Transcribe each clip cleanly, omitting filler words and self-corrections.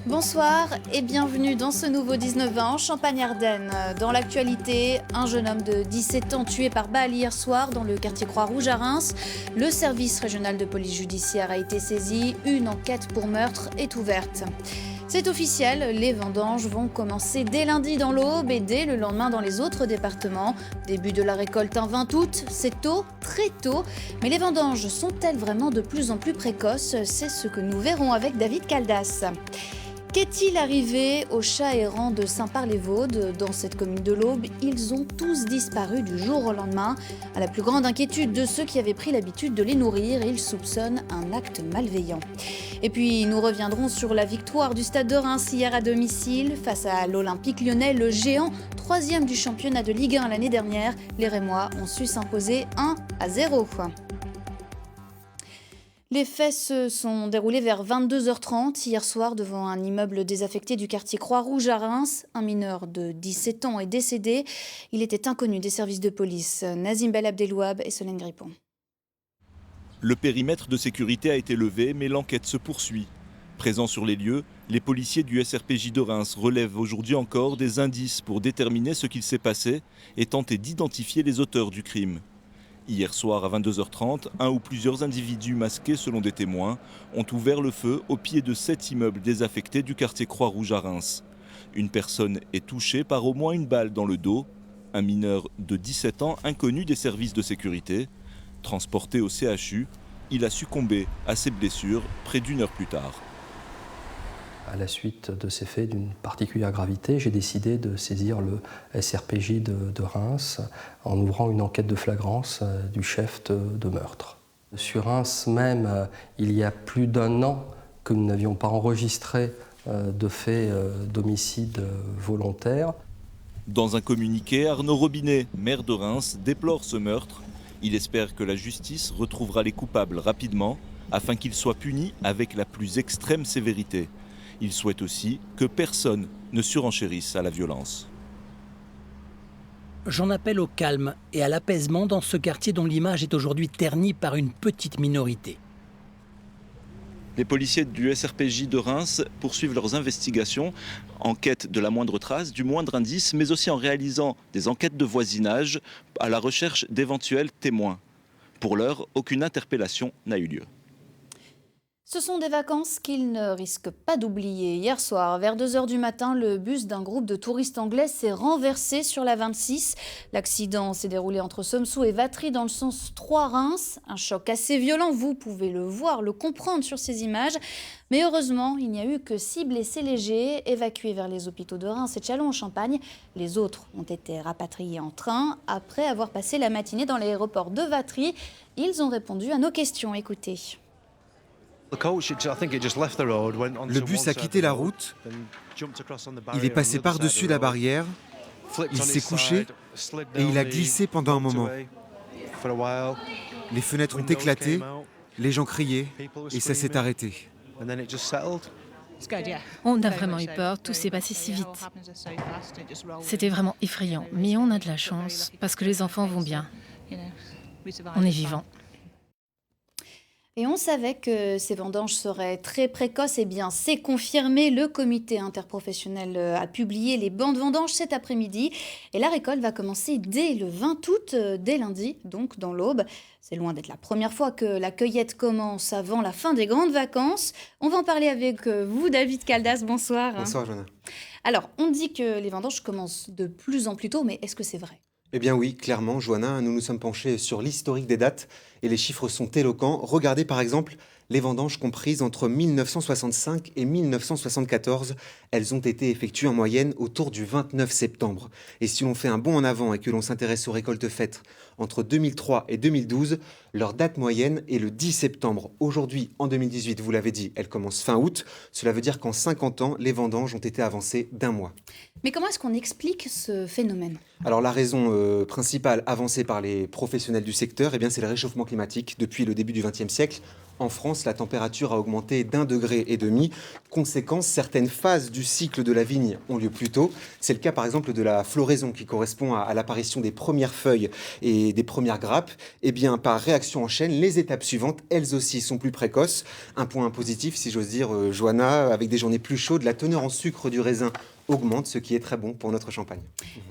Bonsoir et bienvenue dans ce nouveau 19-20 en Champagne-Ardenne. Dans l'actualité, un jeune homme de 17 ans tué par balle hier soir dans le quartier Croix-Rouge à Reims. Le service régional de police judiciaire a été saisi. Une enquête pour meurtre est ouverte. C'est officiel, les vendanges vont commencer dès lundi dans l'Aube et dès le lendemain dans les autres départements. Début de la récolte un 20 août, c'est tôt, très tôt. Mais les vendanges sont-elles vraiment de plus en plus précoces? C'est ce que nous verrons avec David Caldas. Qu'est-il arrivé aux chats errants de Saint-Par-les-Vaudes? Dans cette commune de l'Aube, ils ont tous disparu du jour au lendemain. À la plus grande inquiétude de ceux qui avaient pris l'habitude de les nourrir, ils soupçonnent un acte malveillant. Et puis nous reviendrons sur la victoire du Stade de Reims hier à domicile face à l'Olympique Lyonnais, le géant, 3e du championnat de Ligue 1 l'année dernière. Les Rémois ont su s'imposer 1-0. Les faits se sont déroulés vers 22h30 hier soir devant un immeuble désaffecté du quartier Croix-Rouge à Reims. Un mineur de 17 ans est décédé. Il était inconnu des services de police. Nazim Bel Abdelouab et Solène Grippon. Le périmètre de sécurité a été levé, mais l'enquête se poursuit. Présents sur les lieux, les policiers du SRPJ de Reims relèvent aujourd'hui encore des indices pour déterminer ce qu'il s'est passé et tenter d'identifier les auteurs du crime. Hier soir à 22h30, un ou plusieurs individus masqués selon des témoins ont ouvert le feu au pied de 7 immeubles désaffectés du quartier Croix-Rouge à Reims. Une personne est touchée par au moins une balle dans le dos. Un mineur de 17 ans inconnu des services de sécurité. Transporté au CHU, il a succombé à ses blessures près d'une heure plus tard. À la suite de ces faits d'une particulière gravité, j'ai décidé de saisir le SRPJ de Reims en ouvrant une enquête de flagrance du chef de meurtre. Sur Reims même, il y a plus d'1 an que nous n'avions pas enregistré de faits d'homicide volontaire. Dans un communiqué, Arnaud Robinet, maire de Reims, déplore ce meurtre. Il espère que la justice retrouvera les coupables rapidement afin qu'ils soient punis avec la plus extrême sévérité. Il souhaite aussi que personne ne surenchérisse à la violence. J'en appelle au calme et à l'apaisement dans ce quartier dont l'image est aujourd'hui ternie par une petite minorité. Les policiers du SRPJ de Reims poursuivent leurs investigations en quête de la moindre trace, du moindre indice, mais aussi en réalisant des enquêtes de voisinage à la recherche d'éventuels témoins. Pour l'heure, aucune interpellation n'a eu lieu. Ce sont des vacances qu'ils ne risquent pas d'oublier. Hier soir, vers 2h du matin, le bus d'un groupe de touristes anglais s'est renversé sur la 26. L'accident s'est déroulé entre Somsou et Vatry dans le sens 3 Reims. Un choc assez violent, vous pouvez le voir, le comprendre sur ces images. Mais heureusement, il n'y a eu que 6 blessés légers évacués vers les hôpitaux de Reims et de Châlons-en-Champagne. Les autres ont été rapatriés en train après avoir passé la matinée dans l'aéroport de Vatry. Ils ont répondu à nos questions. Écoutez. Le bus a quitté la route, il est passé par-dessus la barrière, il s'est couché et il a glissé pendant un moment. Les fenêtres ont éclaté, les gens criaient et ça s'est arrêté. On a vraiment eu peur, tout s'est passé si vite. C'était vraiment effrayant, mais on a de la chance parce que les enfants vont bien. On est vivants. Et on savait que ces vendanges seraient très précoces. Eh bien, c'est confirmé. Le comité interprofessionnel a publié les bancs de vendanges cet après-midi. Et la récolte va commencer dès le 20 août, dès lundi, donc dans l'Aube. C'est loin d'être la première fois que la cueillette commence avant la fin des grandes vacances. On va en parler avec vous, David Caldas. Bonsoir. Bonsoir, Joanna. Alors, on dit que les vendanges commencent de plus en plus tôt, mais est-ce que c'est vrai ? Eh bien oui, clairement, Joanna, nous nous sommes penchés sur l'historique des dates et les chiffres sont éloquents. Regardez par exemple les vendanges comprises entre 1965 et 1974. Elles ont été effectuées en moyenne autour du 29 septembre. Et si l'on fait un bond en avant et que l'on s'intéresse aux récoltes faites entre 2003 et 2012, leur date moyenne est le 10 septembre. Aujourd'hui, en 2018, vous l'avez dit, elle commence fin août. Cela veut dire qu'en 50 ans, les vendanges ont été avancées d'1 mois. Mais comment est-ce qu'on explique ce phénomène ? Alors la raison principale avancée par les professionnels du secteur, eh bien, c'est le réchauffement climatique. Depuis le début du XXe siècle, en France, la température a augmenté d'1,5 degré. Conséquence, certaines phases du cycle de la vigne ont lieu plus tôt. C'est le cas par exemple de la floraison qui correspond à l'apparition des premières feuilles et des premières grappes. Eh bien, par réaction en chaîne, les étapes suivantes, elles aussi, sont plus précoces. Un point positif, si j'ose dire, Johanna, avec des journées plus chaudes, la teneur en sucre du raisin augmente, ce qui est très bon pour notre champagne.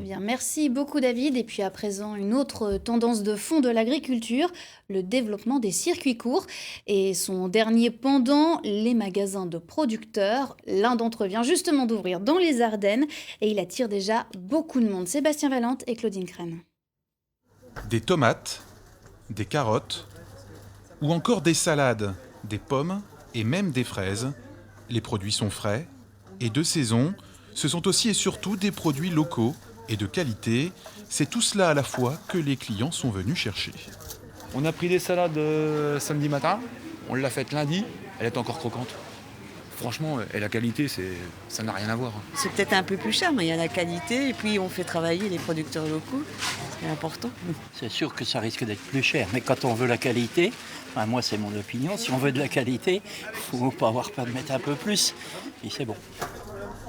Bien, merci beaucoup David. Et puis à présent, une autre tendance de fond de l'agriculture, le développement des circuits courts. Et son dernier pendant, les magasins de producteurs. L'un d'entre eux vient justement d'ouvrir dans les Ardennes et il attire déjà beaucoup de monde. Sébastien Valente et Claudine Crène. Des tomates, des carottes ou encore des salades, des pommes et même des fraises. Les produits sont frais et de saison. Ce sont aussi et surtout des produits locaux et de qualité. C'est tout cela à la fois que les clients sont venus chercher. On a pris des salades samedi matin, on l'a faite lundi, elle est encore croquante. Franchement, et la qualité, ça n'a rien à voir. C'est peut-être un peu plus cher, mais il y a la qualité et puis on fait travailler les producteurs locaux, c'est important. C'est sûr que ça risque d'être plus cher, mais quand on veut la qualité, enfin moi c'est mon opinion, si on veut de la qualité, il ne faut pas avoir peur de mettre un peu plus, et c'est bon.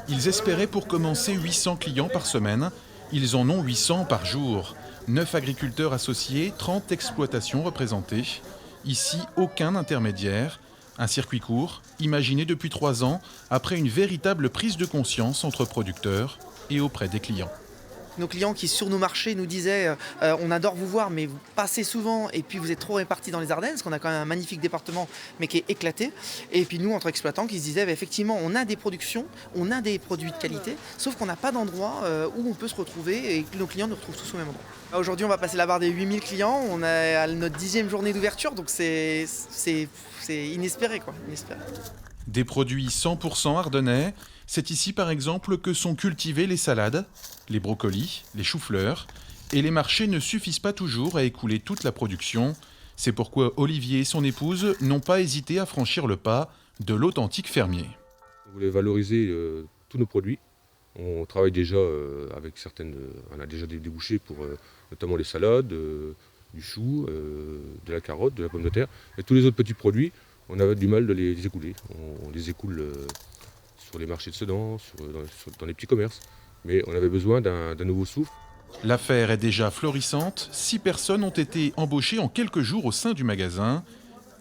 Ils espéraient pour commencer 800 clients par semaine. Ils en ont 800 par jour. 9 agriculteurs associés, 30 exploitations représentées. Ici, aucun intermédiaire. Un circuit court, imaginé depuis 3 ans, après une véritable prise de conscience entre producteurs et auprès des clients. Nos clients qui sur nos marchés nous disaient on adore vous voir mais vous passez souvent et puis vous êtes trop répartis dans les Ardennes parce qu'on a quand même un magnifique département mais qui est éclaté. Et puis nous entre exploitants qui se disaient effectivement on a des productions, on a des produits de qualité sauf qu'on n'a pas d'endroit où on peut se retrouver et que nos clients nous retrouvent tous au même endroit. Aujourd'hui on va passer la barre des 8000 clients, on est à notre 10e journée d'ouverture donc c'est inespéré quoi, inespéré. Des produits 100% ardennais. C'est ici par exemple que sont cultivées les salades, les brocolis, les choux-fleurs. Et les marchés ne suffisent pas toujours à écouler toute la production. C'est pourquoi Olivier et son épouse n'ont pas hésité à franchir le pas de l'authentique fermier. On voulait valoriser tous nos produits. On travaille déjà avec certaines... on a déjà des débouchés pour notamment les salades, du chou, de la carotte, de la pomme de terre. Et tous les autres petits produits, on avait du mal de les écouler. On les écoule sur les marchés de Sedan, dans les petits commerces. Mais on avait besoin d'un nouveau souffle. L'affaire est déjà florissante. 6 personnes ont été embauchées en quelques jours au sein du magasin.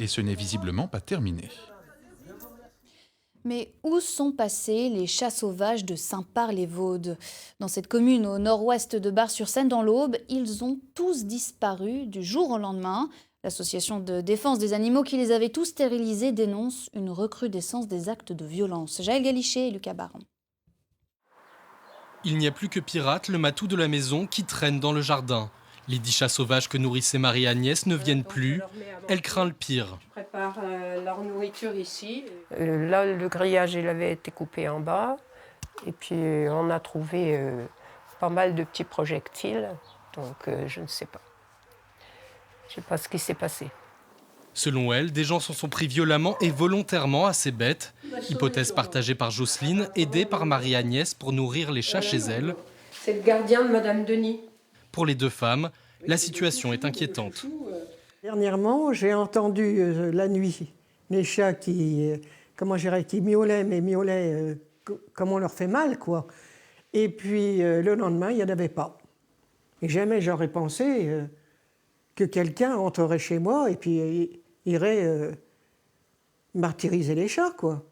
Et ce n'est visiblement pas terminé. Mais où sont passés les chats sauvages de Saint-Par-les-Vaudes ? Dans cette commune au nord-ouest de Bar-sur-Seine, dans l'Aube, ils ont tous disparu du jour au lendemain. L'association de défense des animaux qui les avait tous stérilisés dénonce une recrudescence des actes de violence. Jaël Galichet et Lucas Baron. Il n'y a plus que Pirate, le matou de la maison, qui traîne dans le jardin. Les 10 chats sauvages que nourrissait Marie-Agnès ne viennent plus. Elle craint le pire. Je prépare leur nourriture ici. Là, le grillage, il avait été coupé en bas. Et puis, on a trouvé pas mal de petits projectiles. Donc, je ne sais pas. Je ne sais pas ce qui s'est passé. Selon elle, des gens s'en sont pris violemment et volontairement à ces bêtes. Hypothèse partagée par Jocelyne, aidée par Marie-Agnès pour nourrir les chats chez elle. C'est le gardien de Madame Denis. Pour les 2 femmes, la situation est inquiétante. Dernièrement, j'ai entendu la nuit les chats qui miaulaient, mais miaulaient comme on leur fait mal, quoi. Et puis le lendemain, il n'y en avait pas. Et jamais j'aurais pensé que quelqu'un entrerait chez moi et puis irait martyriser les chats, quoi.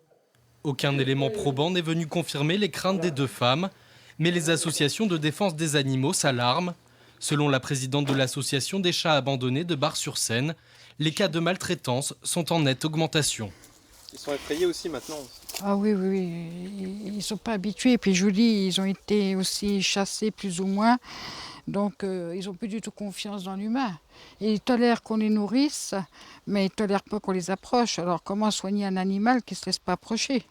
Aucun élément probant n'est venu confirmer les craintes des 2 femmes, mais les associations de défense des animaux s'alarment. Selon la présidente de l'association des chats abandonnés de Bar-sur-Seine, les cas de maltraitance sont en nette augmentation. Ils sont effrayés aussi maintenant. Ah oui, ils ne sont pas habitués. Et puis je vous dis, ils ont été aussi chassés plus ou moins. Donc ils n'ont plus du tout confiance dans l'humain. Ils tolèrent qu'on les nourrisse, mais ils ne tolèrent pas qu'on les approche. Alors comment soigner un animal qui ne se laisse pas approcher ?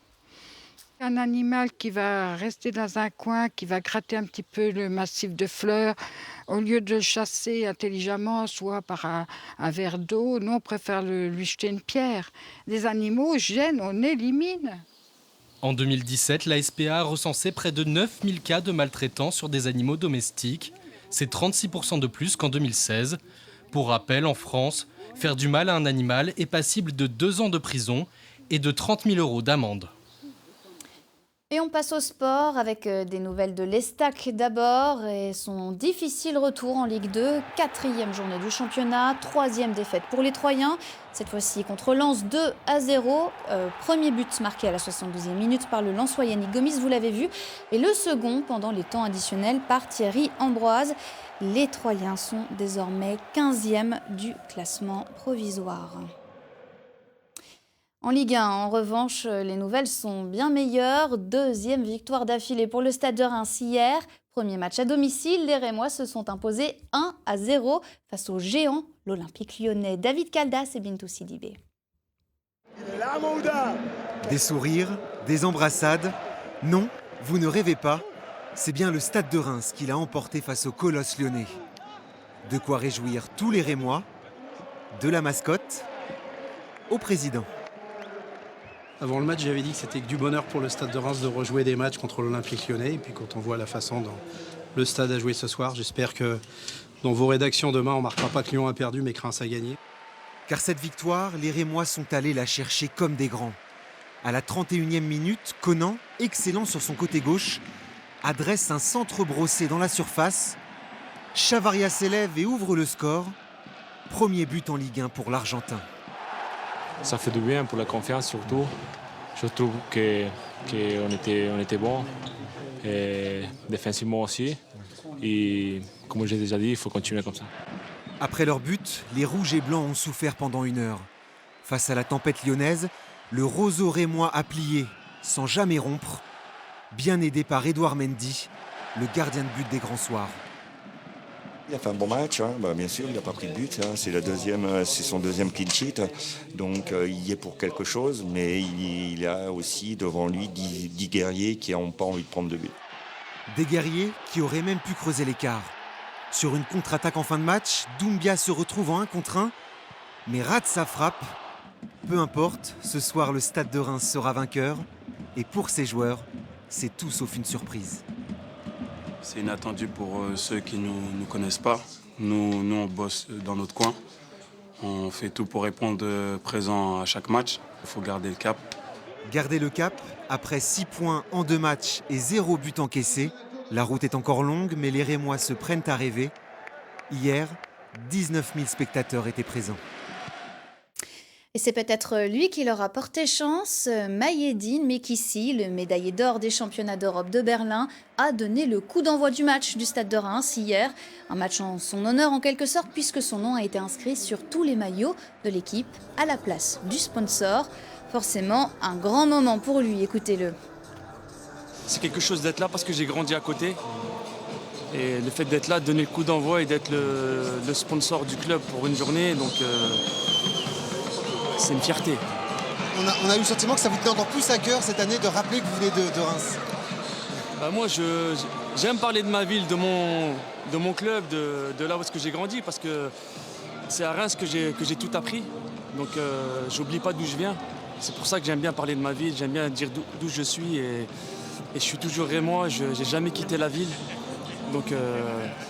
Un animal qui va rester dans un coin, qui va gratter un petit peu le massif de fleurs, au lieu de le chasser intelligemment, soit par un verre d'eau, nous on préfère lui jeter une pierre. Les animaux gênent, on élimine. En 2017, la SPA a recensé près de 9000 cas de maltraitance sur des animaux domestiques. C'est 36% de plus qu'en 2016. Pour rappel, en France, faire du mal à un animal est passible de 2 ans de prison et de 30 000 € d'amende. Et on passe au sport avec des nouvelles de l'Estac d'abord et son difficile retour en Ligue 2. 4e journée du championnat, 3e défaite pour les Troyens. Cette fois-ci contre Lens 2-0. Premier but marqué à la 72e minute par le Lensois Yannick Gomis, vous l'avez vu. Et le second pendant les temps additionnels par Thierry Ambroise. Les Troyens sont désormais 15e du classement provisoire. En Ligue 1, en revanche, les nouvelles sont bien meilleures. 2e victoire d'affilée pour le Stade de Reims hier. Premier match à domicile, les Rémois se sont imposés 1-0 face au géant, l'Olympique lyonnais. David Caldas et Bintou Sidibé. Des sourires, des embrassades. Non, vous ne rêvez pas. C'est bien le Stade de Reims qui l'a emporté face au colosse lyonnais. De quoi réjouir tous les Rémois, de la mascotte au président. Avant le match, j'avais dit que c'était que du bonheur pour le Stade de Reims de rejouer des matchs contre l'Olympique lyonnais. Et puis quand on voit la façon dont le Stade a joué ce soir, j'espère que dans vos rédactions demain, on ne marquera pas que Lyon a perdu, mais que Reims a gagné. Car cette victoire, les Rémois sont allés la chercher comme des grands. À la 31e minute, Conan, excellent sur son côté gauche, adresse un centre brossé dans la surface. Chavaria s'élève et ouvre le score. Premier but en Ligue 1 pour l'Argentin. Ça fait du bien pour la confiance surtout. Je trouve qu'on était bon, et défensivement aussi. Et comme j'ai déjà dit, il faut continuer comme ça. Après leur but, les Rouges et Blancs ont souffert pendant 1 heure. Face à la tempête lyonnaise, le roseau rémois a plié, sans jamais rompre, bien aidé par Edouard Mendy, le gardien de but des Grands Soirs. Il a fait un bon match, hein. Bien sûr, il n'a pas pris de but, hein. C'est son 2e clean sheet, donc il y est pour quelque chose, mais il a aussi devant lui 10 guerriers qui n'ont pas envie de prendre de but. Des guerriers qui auraient même pu creuser l'écart. Sur une contre-attaque en fin de match, Doumbia se retrouve en 1 contre 1, mais rate sa frappe. Peu importe, ce soir le Stade de Reims sera vainqueur, et pour ses joueurs, c'est tout sauf une surprise. C'est inattendu pour ceux qui ne nous connaissent pas. Nous, on bosse dans notre coin. On fait tout pour répondre présent à chaque match. Il faut garder le cap. Garder le cap, après 6 points en 2 matchs et 0 but encaissé. La route est encore longue, mais les Rémois se prennent à rêver. Hier, 19 000 spectateurs étaient présents. Et c'est peut-être lui qui leur a porté chance. Maïeddine Mekissi, le médaillé d'or des championnats d'Europe de Berlin, a donné le coup d'envoi du match du Stade de Reims hier. Un match en son honneur en quelque sorte, puisque son nom a été inscrit sur tous les maillots de l'équipe à la place du sponsor. Forcément, un grand moment pour lui, écoutez-le. C'est quelque chose d'être là parce que j'ai grandi à côté. Et le fait d'être là, de donner le coup d'envoi et d'être le sponsor du club pour une journée, donc c'est une fierté. On a eu le sentiment que ça vous tenait encore plus à cœur cette année de rappeler que vous venez de Reims. Moi, j'aime parler de ma ville, de mon club, de là où est-ce que j'ai grandi, parce que c'est à Reims que j'ai tout appris. Donc j'oublie pas d'où je viens. C'est pour ça que j'aime bien parler de ma ville, j'aime bien dire d'où je suis. Et je suis toujours rémois, je n'ai jamais quitté la ville. Donc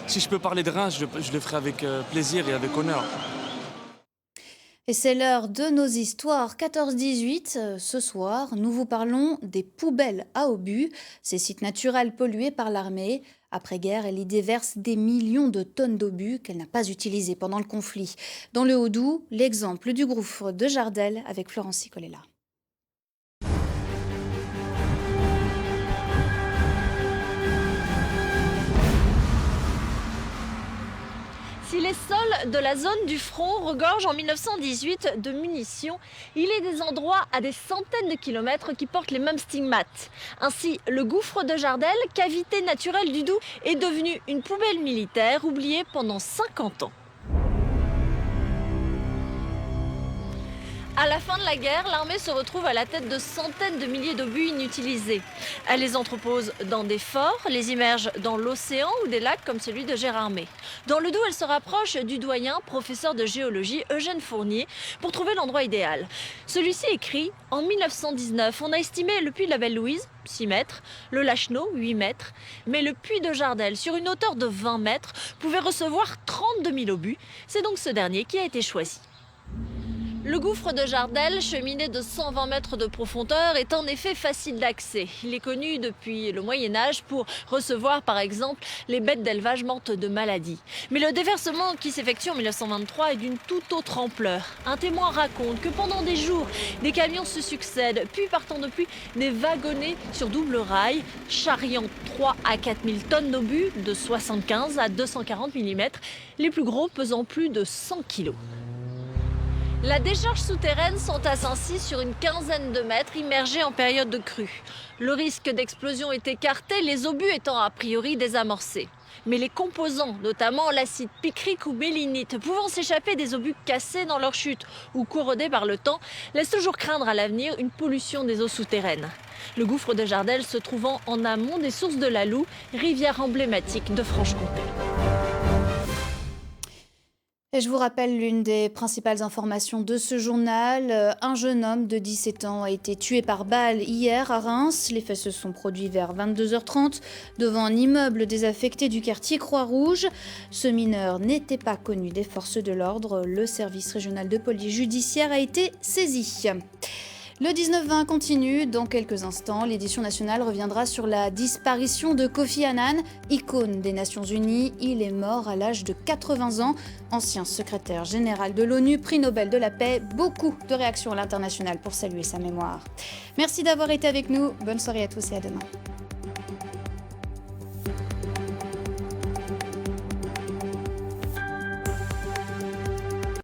si je peux parler de Reims, je le ferai avec plaisir et avec honneur. Et c'est l'heure de nos histoires 14-18. Ce soir, nous vous parlons des poubelles à obus, ces sites naturels pollués par l'armée. Après-guerre, elle y déverse des millions de tonnes d'obus qu'elle n'a pas utilisés pendant le conflit. Dans le Haut-Doubs, l'exemple du gouffre de Jardel avec Florence Sicolella. Si les sols de la zone du front regorgent en 1918 de munitions, il est des endroits à des centaines de kilomètres qui portent les mêmes stigmates. Ainsi, le gouffre de Jardel, cavité naturelle du Doubs, est devenu une poubelle militaire oubliée pendant 50 ans. À la fin de la guerre, l'armée se retrouve à la tête de centaines de milliers d'obus inutilisés. Elle les entrepose dans des forts, les immerge dans l'océan ou des lacs comme celui de Gérardmer. Dans le Doubs, elle se rapproche du doyen, professeur de géologie Eugène Fournier, pour trouver l'endroit idéal. Celui-ci écrit « En 1919, on a estimé le puits de la Belle-Louise, 6 mètres, le Lachenot, 8 mètres, mais le puits de Jardel, sur une hauteur de 20 mètres, pouvait recevoir 32 000 obus. C'est donc ce dernier qui a été choisi. » Le gouffre de Jardel, cheminé de 120 mètres de profondeur, est en effet facile d'accès. Il est connu depuis le Moyen-Âge pour recevoir par exemple les bêtes d'élevage mortes de maladie. Mais le déversement qui s'effectue en 1923 est d'une toute autre ampleur. Un témoin raconte que pendant des jours, des camions se succèdent, puis partant depuis des wagonnets sur double rail, charriant 3 à 4 000 tonnes d'obus de 75 à 240 mm, les plus gros pesant plus de 100 kg. La décharge souterraine s'entasse ainsi sur une quinzaine de mètres immergés en période de crue. Le risque d'explosion est écarté, les obus étant a priori désamorcés. Mais les composants, notamment l'acide picrique ou mélinite, pouvant s'échapper des obus cassés dans leur chute ou corrodés par le temps, laissent toujours craindre à l'avenir une pollution des eaux souterraines. Le gouffre de Jardel se trouvant en amont des sources de la Loue, rivière emblématique de Franche-Comté. Et je vous rappelle l'une des principales informations de ce journal. Un jeune homme de 17 ans a été tué par balle hier à Reims. Les faits se sont produits vers 22h30 devant un immeuble désaffecté du quartier Croix-Rouge. Ce mineur n'était pas connu des forces de l'ordre. Le service régional de police judiciaire a été saisi. Le 19-20 continue. Dans quelques instants, l'édition nationale reviendra sur la disparition de Kofi Annan, icône des Nations Unies. Il est mort à l'âge de 80 ans. Ancien secrétaire général de l'ONU, prix Nobel de la paix. Beaucoup de réactions à l'international pour saluer sa mémoire. Merci d'avoir été avec nous. Bonne soirée à tous et à demain.